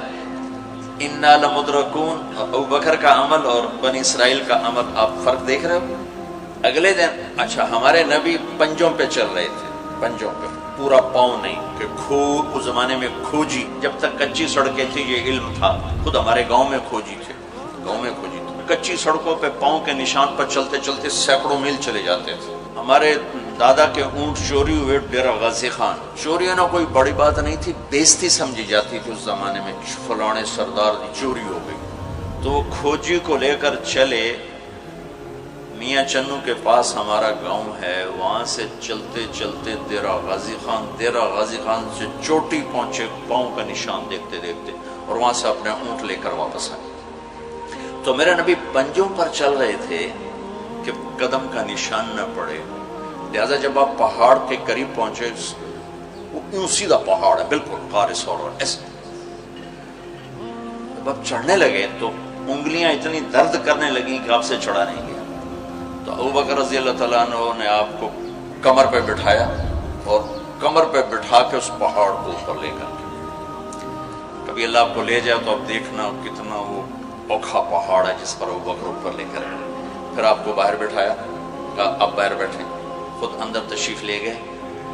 انا لمدرکون، ابو بکر کا عمل اور بنی اسرائیل کا عمل آپ فرق دیکھ رہے ہو۔ اگلے دن اچھا ہمارے نبی پنجوں پہ چل رہے تھے، پنجوں پہ، پورا پاؤں نہیں، کہ اس زمانے میں کھوجی، جب تک کچی سڑکیں تھی یہ علم تھا، خود ہمارے گاؤں میں کھوجی تھے، گاؤں میں کھوجی تھے، کچی سڑکوں پہ پاؤں کے نشان پر چلتے چلتے سینکڑوں میل چلے جاتے تھے۔ ہمارے دادا کے اونٹ چوری ہوئے ڈیرہ غازی خان، چوری ہونا کوئی بڑی بات نہیں تھی، بےزتی سمجھی جاتی تھی اس زمانے میں، فلانے سردار دی چوری ہو گئی، تو وہ کھوجی کو لے کر چلے میاں چنو کے پاس ہمارا گاؤں ہے، وہاں سے چلتے چلتے ڈیرہ غازی خان سے چوٹی پہنچے، پاؤں کا نشان دیکھتے دیکھتے، اور وہاں سے اپنے اونٹ لے کر واپس آئے۔ تو میرے نبی پنجوں پر چل رہے تھے کہ قدم کا نشان نہ پڑے، لہذا جب آپ پہاڑ کے قریب پہنچے، وہ یوں سیدھا پہاڑ ہے بالکل خارس اور ایسے، جب آپ چڑھنے لگے تو انگلیاں اتنی درد کرنے لگیں کہ آپ سے چڑھا نہیں گیا۔ تو ابو بکر رضی اللہ تعالیٰ عنہ نے آپ کو کمر پہ بٹھایا اور کمر پہ بٹھا کے اس پہاڑ کو اوپر لے کر کے، کبھی اللہ آپ کو لے جائے تو آپ دیکھنا کتنا وہ اوکھا پہاڑ ہے جس پر ابو بکر اوپر لے کر گئے۔ پھر آپ کو باہر بٹھایا، کہا آپ باہر بیٹھیں، خود اندر تشریف لے گئے۔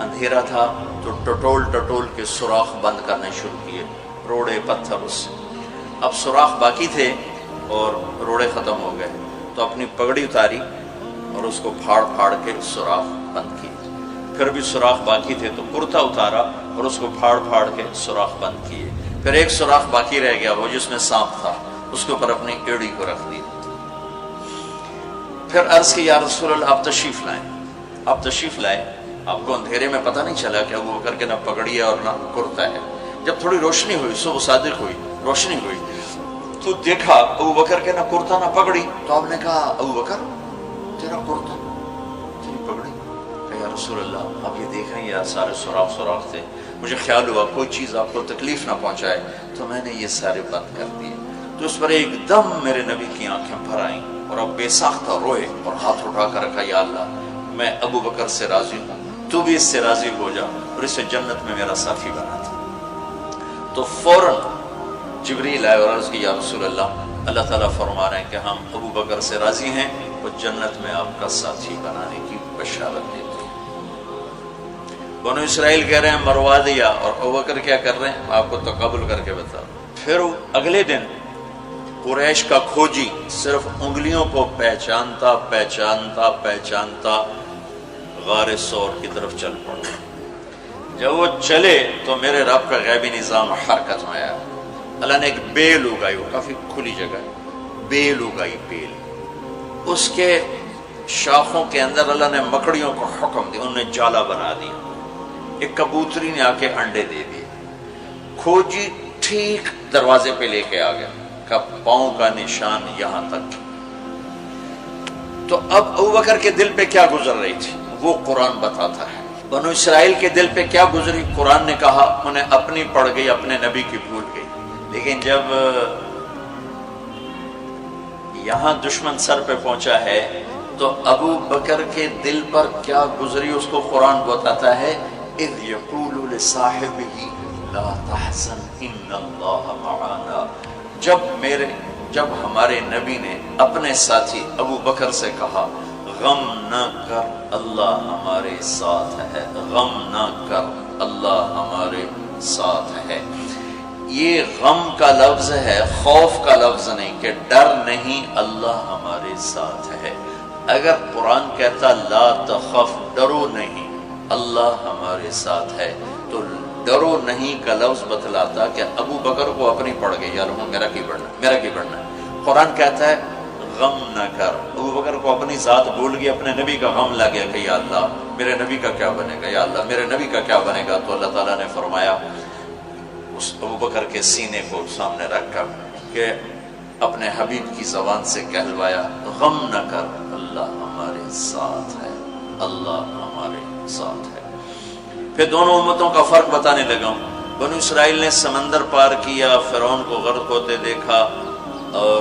اندھیرا تھا تو ٹٹول کے سوراخ بند کرنے شروع کیے، روڑے پتھر اس سے۔ اب سوراخ باقی تھے اور روڑے ختم ہو گئے تو اپنی پگڑی اتاری اور اس کو پھاڑ پھاڑ کے سوراخ بند کیے. پھر بھی سوراخ باقی تھے تو کرتا اتارا اور اس کو پھاڑ پھاڑ کے سوراخ بند کیے. پھر ایک سوراخ باقی رہ گیا، وہ جس میں سانپ تھا، اس کے اوپر اپنی ایڑی کو رکھ دی. پھر عرض کی یا رسول اللہ آپ تشریف لائیں. آپ تشریف لائے. آپ کو اندھیرے میں پتہ نہیں چلا کہ ابو بکر کے نہ پگڑی ہے اور نہ کرتا ہے. جب تھوڑی روشنی ہوئی، صبح صادق ہوئی، روشنی ہوئی تو دیکھا ابو بکر کے نہ کرتا نہ پگڑی. تو آپ نے کہا ابو بکر تیرا کرتا تیری پگڑی؟ کہ یا رسول اللہ آپ یہ دیکھ رہے ہیں یہ سارے سوراخ سوراخ تھے، مجھے خیال ہوا کوئی چیز آپ کو تکلیف نہ پہنچائے تو میں نے یہ سارے بند کر دیے. تو اس پر ایک دم میرے نبی کی آنکھیں بھر آئیں اور اب بے ساختہ روئے اور ہاتھ اٹھا کر رکھا یا اللہ میں ابو بکر سے راضی ہوں، تو بھی اس سے راضی ہو جا اور اسے جنت میں میرا ساتھی بنا تھا. تو فوراً جبریل آئے اور عرض کی یا رسول اللہ تعالیٰ فرما رہے ہیں کہ ہم ابو بکر سے راضی ہیں، وہ جنت میں آپ کا ساتھی بنانے کی بشارت دیتے ہیں. بنو اسرائیل کہہ رہے ہیں مروا دیا، اور ابو بکر کیا کر رہے ہیں آپ کو تقابل کر کے بتا. پھر اگلے دن قریش کا کھوجی صرف انگلیوں کو پہچانتا پہچانتا پہچانتا غار سور کی طرف چل پڑا. جب وہ چلے تو میرے رب کا غیبی نظام حرکت میں آیا. اللہ نے ایک بیل اگائی، وہ کافی کھلی جگہ ہے، بیل اگائی. بیل اس کے شاخوں کے اندر اللہ نے مکڑیوں کو حکم دیا، انہوں نے جالا بنا دیا. ایک کبوتری نے آ کے انڈے دے دیے. کھوجی ٹھیک دروازے پہ لے کے آ گیا کا پاؤں کا نشان یہاں تک. تو اب ابو بکر کے دل پہ کیا گزر رہی تھی وہ قرآن بتاتا ہے. بنو اسرائیل کے دل پہ کیا گزری قرآن نے کہا انہیں اپنی پڑ گئی، اپنے نبی کی بھول گئی. لیکن جب یہاں دشمن سر پہ پہنچا ہے تو ابو بکر کے دل پر کیا گزری اس کو قرآن بتاتا ہے. اذ یقول لصاحبہ لا تحزن ان اللہ معنا. جب ہمارے نبی نے اپنے ساتھی ابو بکر سے کہا غم نہ کر اللہ ہمارے ساتھ ہے، غم نہ کر اللہ ہمارے ساتھ ہے. یہ غم کا لفظ ہے، خوف کا لفظ نہیں کہ ڈر نہیں، اللہ ہمارے ساتھ ہے. اگر قرآن کہتا لا تخف ڈرو نہیں اللہ ہمارے ساتھ ہے تو ڈرو نہیں کا لفظ بتلاتا کہ ابو بکر کو اپنی پڑ گئی یار میرا کی بڑھنا ہے. قرآن کہتا ہے غم نہ کر. ابو بکر کو اپنی ذات بھول گئی، اپنے نبی کا غم لگ گیا کہ یا اللہ میرے نبی کا کیا بنے گا، یا اللہ میرے نبی کا کیا بنے گا. تو اللہ تعالیٰ نے فرمایا اس ابو بکر کے سینے کو سامنے رکھ کر کہ اپنے حبیب کی زبان سے کہلوایا غم نہ کر اللہ ہمارے ساتھ ہے، اللہ ہمارے ساتھ ہے. پھر دونوں امتوں کا فرق بتانے لگا ہوں. بنو اسرائیل نے سمندر پار کیا، فرعون کو غرق ہوتے دیکھا، اور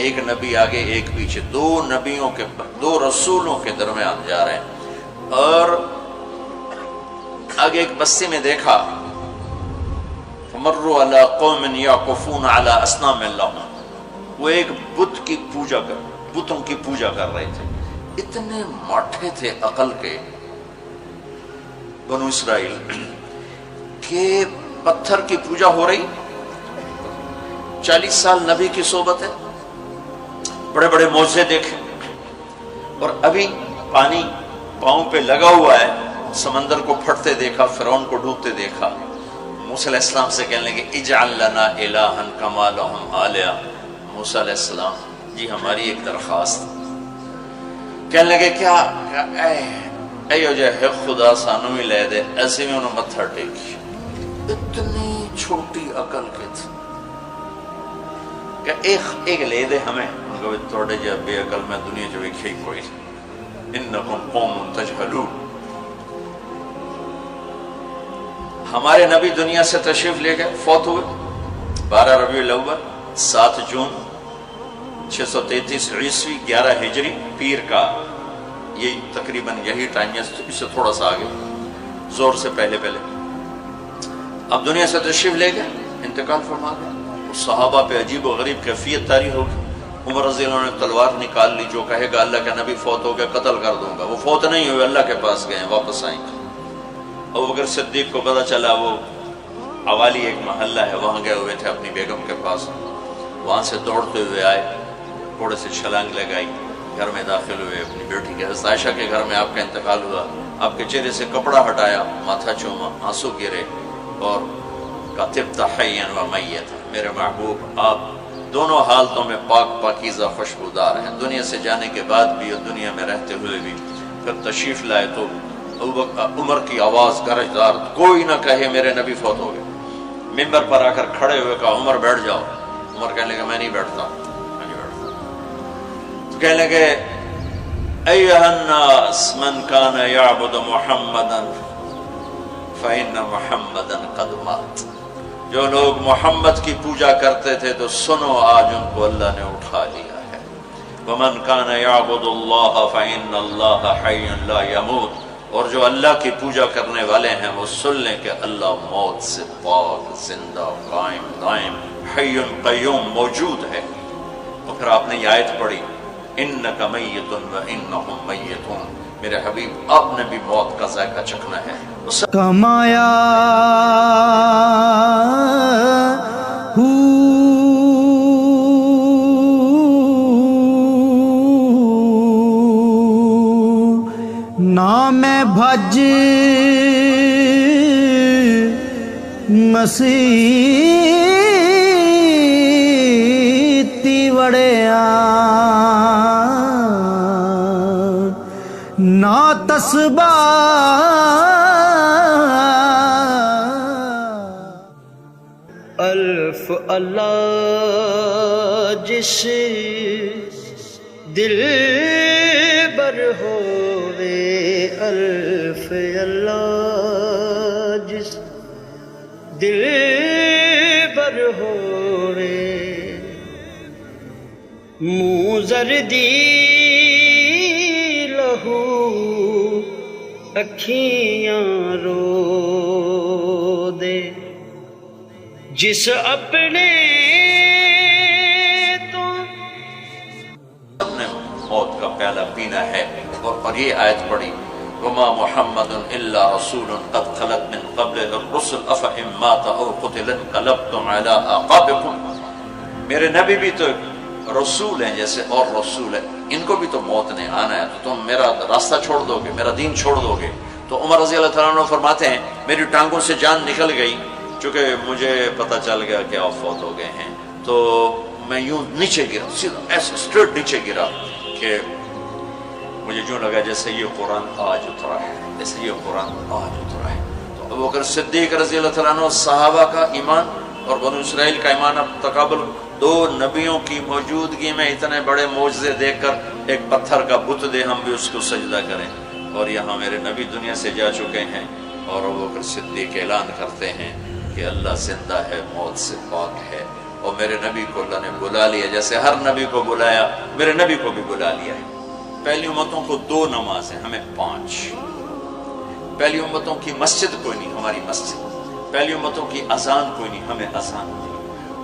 ایک نبی آگے ایک پیچھے، دو رسولوں کے درمیان جا رہے ہیں. اور آگے ایک بستی میں دیکھا فمروا علی قوم یعکفون علی اصنام لہم، وہ ایک بتوں کی پوجا کر رہے تھے. اتنے ماٹھے تھے عقل کے بنو اسرائیل کہ پتھر کی پوجا ہو رہی. 40 سال نبی کی صحبت ہے، بڑے بڑے معجزے دیکھے، اور ابھی پانی پاؤں پہ لگا ہوا ہے. سمندر کو پھٹتے دیکھا، فرعون کو ڈوبتے دیکھا. موسیٰ علیہ السلام سے کہنے لگے اجعل لنا الہا کما لہم آلیہ. موسیٰ علیہ السلام جی ہماری ایک درخواست. کہنے لگے کیا؟ ایو جے ہے خدا سانو ہی لے دے. ایسے میں انہوں متھر ٹیکی. اتنی چھوٹی عقل کے تھے کہ ایک لے دے ہمیں. ان کو توڑے جا بے عقل میں دنیا جو ایک ہی کوئی انکم قوم تجہلون. ہمارے نبی دنیا سے تشریف لے گئے، فوت ہوئے 12 ربیع الاول 7 جون 633 عیسوی 11 ہجری پیر کا. یہ تقریباً یہی ٹائم ہے، اس سے تھوڑا سا آگے، زور سے پہلے. اب دنیا سے تشریف لے گئے، انتقال فرما گئے. صحابہ پہ عجیب و غریب کیفیت طاری ہوگی. عمر رضی اللہ عنہ نے تلوار نکال لی، جو کہے گا اللہ کا نبی فوت ہو گیا قتل کر دوں گا. وہ فوت نہیں ہوئے، اللہ کے پاس گئے، واپس آئیں گے. ابو بکر صدیق کو پتہ چلا وہ عوالی ایک محلہ ہے وہاں گئے ہوئے تھے اپنی بیگم کے پاس. وہاں سے دوڑتے ہوئے آئے، تھوڑے سے چھلانگ لگائی، گھر میں داخل ہوئے، اپنی بیٹی کے حضرت عائشہ کے گھر میں آپ کا انتقال ہوا، آپ کے چہرے سے کپڑا ہٹایا، ماتھا چوما، آنسو گرے اور کہا طبت حیا و میتا، میرے محبوب آپ دونوں حالتوں میں پاک پاکیزہ خوشبودار ہیں، دنیا سے جانے کے بعد بھی اور دنیا میں رہتے ہوئے بھی۔ پھر تشریف لائے تو عمر کی آواز گرجدار، کوئی نہ کہے میرے نبی فوت ہو گئے۔ ممبر پر آ کر کھڑے ہوئے کہا عمر بیٹھ جاؤ، عمر کہنے لگا میں نہیں بیٹھتا، میں نہیں بیٹھتا۔ تو کہنے لگے ایھا الناس من کان یعبد محمدا فإن محمدا قد مات، جو لوگ محمد کی پوجا کرتے تھے تو سنو آج ان کو اللہ نے اٹھا لیا ہے۔ ومن کان یعبد اللہ فإن اللہ حی لا یموت، اور جو اللہ کی پوجا کرنے والے ہیں وہ سن لیں کہ اللہ موت سے پاک، زندہ، قائم دائم، حی قیوم موجود ہے۔ اور پھر آپ نے یہ آیت پڑھی انک میت و انہم میتون، میرے حبیب آپ نے بھی موت کا ذائقہ چکھنا ہے۔ کمایا نام بھج مسیتی وڑیا نا تسبا الف اللہ جس دل بر ہووے، الف اللہ جس دل بر ہووے، منہ زردی لہو اکھیاں رو دے، جس اپنے تو اپنے موت کا پیالہ پینا ہے۔ اور یہ آیت پڑھی وما محمد الا رسول قد خلت من قبلہ الرسل افإن مات او قتل انقلبتم علی اعقابکم، میرے نبی بھی تو رسول ہیں جیسے اور رسول ہیں، ان کو بھی تو موت نے آنا ہے، تو تم میرا راستہ چھوڑ دو گے، میرا دین چھوڑ دو گے۔ تو عمر رضی اللہ تعالیٰ عنہ فرماتے ہیں میری ٹانگوں سے جان نکل گئی، چونکہ مجھے پتہ چل گیا کہ آپ فوت ہو گئے ہیں، تو میں یوں نیچے گرا، سیدھا ایسے اسٹریٹ نیچے گرا کہ مجھے جو لگا جیسے یہ قرآن آج اترا ہے، جیسے یہ قرآن آج اترا ہے۔ تو ابوبکر صدیق رضی اللہ تعالیٰ عنہ صحابہ کا ایمان اور بنو اسرائیل کا ایمان اب تقابل، دو نبیوں کی موجودگی میں اتنے بڑے معجزے دیکھ کر ایک پتھر کا بت دے ہم بھی اس کو سجدہ کریں، اور یہاں میرے نبی دنیا سے جا چکے ہیں اور ابوبکر صدیق اعلان کرتے ہیں کہ اللہ زندہ ہے، موت سے پاک ہے، اور میرے نبی کو اللہ نے بلا لیا، جیسے ہر نبی کو بلایا میرے نبی کو بھی بلا لیا ہے۔ پہلی امتوں کو 2 نمازیں، ہمیں 5۔ پہلی امتوں کی مسجد کوئی نہیں، ہماری مسجد۔ پہلی امتوں کی اذان کوئی نہیں، ہمیں اذان دی،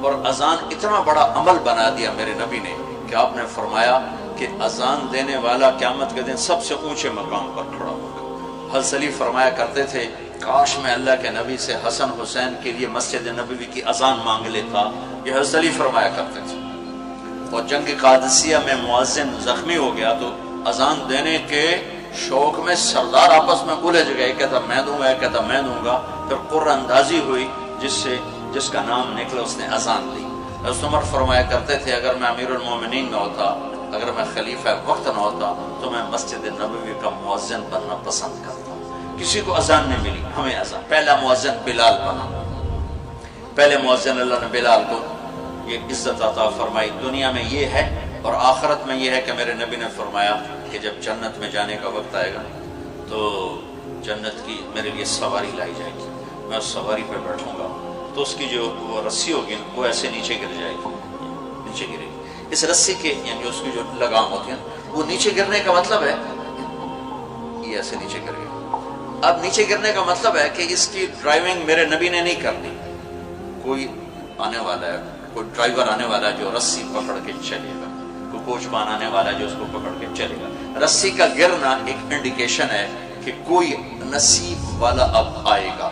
اور اذان اتنا بڑا عمل بنا دیا میرے نبی نے کہ آپ نے فرمایا کہ اذان دینے والا قیامت کے دن سب سے اونچے مقام پر کھڑا ہوگا۔ حضرت علی فرمایا کرتے تھے کاش میں اللہ کے نبی سے حسن حسین کے لیے مسجد نبوی کی اذان مانگ لیتا، یہ حضرت علی فرمایا کرتے تھے۔ اور جنگ قادسیہ میں مؤذن زخمی ہو گیا تو اذان دینے کے شوق میں سردار آپس میں الجھ گئے، ایک کہتا میں دوں گا، ایک کہتا میں دوں گا، پھر قرہ اندازی ہوئی جس کا نام نکلا اس نے اذان دی۔ حضرت عمر فرمایا کرتے تھے اگر میں امیر المومنین میں ہوتا، اگر میں خلیفہ وقت نہ ہوتا تو میں مسجد نبوی کا مؤذن بننا پسند کرتا۔ کسی کو اذان نہیں ملی، ہمیں اذان۔ پہلا مؤذن بلال بنا، پہلے مؤذن اللہ نے بلال کو یہ عزت عطا فرمائی۔ دنیا میں یہ ہے اور آخرت میں یہ ہے کہ میرے نبی نے فرمایا کہ جب جنت میں جانے کا وقت آئے گا تو جنت کی میرے لیے سواری لائی جائے گی، میں اس سواری پہ بیٹھوں گا تو اس کی جو وہ رسی ہوگی وہ ایسے نیچے گر جائے گی، نیچے گرے گی۔ اس رسی کے یعنی اس کی جو لگام ہوتی ہے وہ نیچے گرنے کا مطلب ہے یہ ایسے نیچے گر گیا۔ اب نیچے گرنے کا مطلب ہے کہ اس کی ڈرائیونگ میرے نبی نے نہیں کرنی، کوئی آنے والا ہے، کوئی ڈرائیور آنے والا ہے جو رسی پکڑ کے چلے گا، کوئی کوچمان آنے والا ہے جو اس کو پکڑ کے چلے گا۔ رسی کا گرنا ایک انڈیکیشن ہے کہ کوئی نصیب والا اب آئے گا۔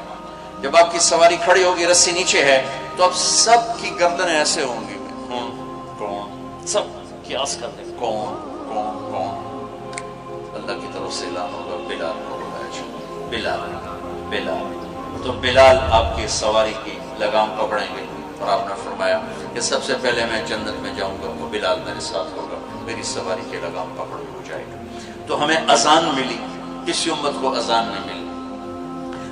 جب آپ کی سواری کھڑی ہوگی، رسی نیچے ہے، تو اب سب کی گردنیں ایسے ہوں گی، سب قیاس کرتے کون کون کون. اللہ کی طرف سے اعلان ہوگا بلال کو بلایا جائے. بلال بلال. تو بلال آپ کی سواری کی لگام پکڑیں گے اور آپ نے فرمایا کہ سب سے پہلے میں جنت میں جاؤں گا وہ بلال میرے ساتھ ہوگا, میری سواری کی لگام پکڑ ہو جائے گا. تو ہمیں اذان ملی, کسی امت کو اذان نہیں ملی.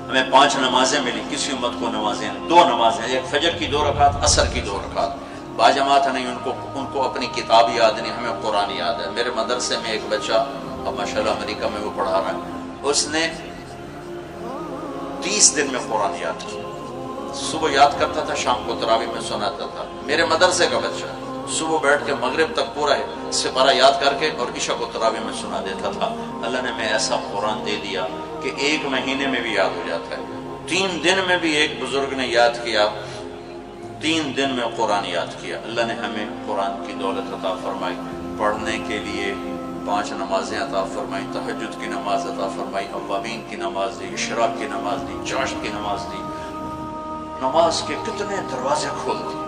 ہمیں 5 نمازیں ملی, کسی امت کو نمازیں 2 نمازیں, ایک فجر کی 2 رکعت, عصر کی 2 رکعت. باجماعت نہیں, ان کو اپنی کتاب یاد نہیں, ہمیں قرآن یاد ہے. میرے مدرسے میں ایک بچہ اب ماشاءاللہ امریکہ میں وہ پڑھا رہا ہے, اس نے 30 دن میں قرآن یاد کیا. صبح یاد کرتا تھا, شام کو تراویح میں سناتا تھا. میرے مدرسے کا بچہ صبح بیٹھ کے مغرب تک پورا سپارہ یاد کر کے اور عشاء کو تراویح میں سنا دیتا تھا. اللہ نے میں ایسا قرآن دے دیا کہ 1 مہینے میں بھی یاد ہو جاتا ہے. 3 دن میں بھی ایک بزرگ نے یاد کیا, 3 دن میں قرآن یاد کیا. اللہ نے ہمیں قرآن کی دولت عطا فرمائی, پڑھنے کے لیے 5 نمازیں عطا فرمائی, تہجد کی نماز عطا فرمائی, اوابین کی نماز دی, اشراق کی نماز دی, چاشت کی نماز دی. نماز کے کتنے دروازے کھول دی.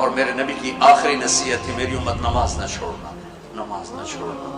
اور میرے نبی کی آخری نصیحت تھی, میری امت نماز نہ چھوڑنا, نماز نہ چھوڑنا.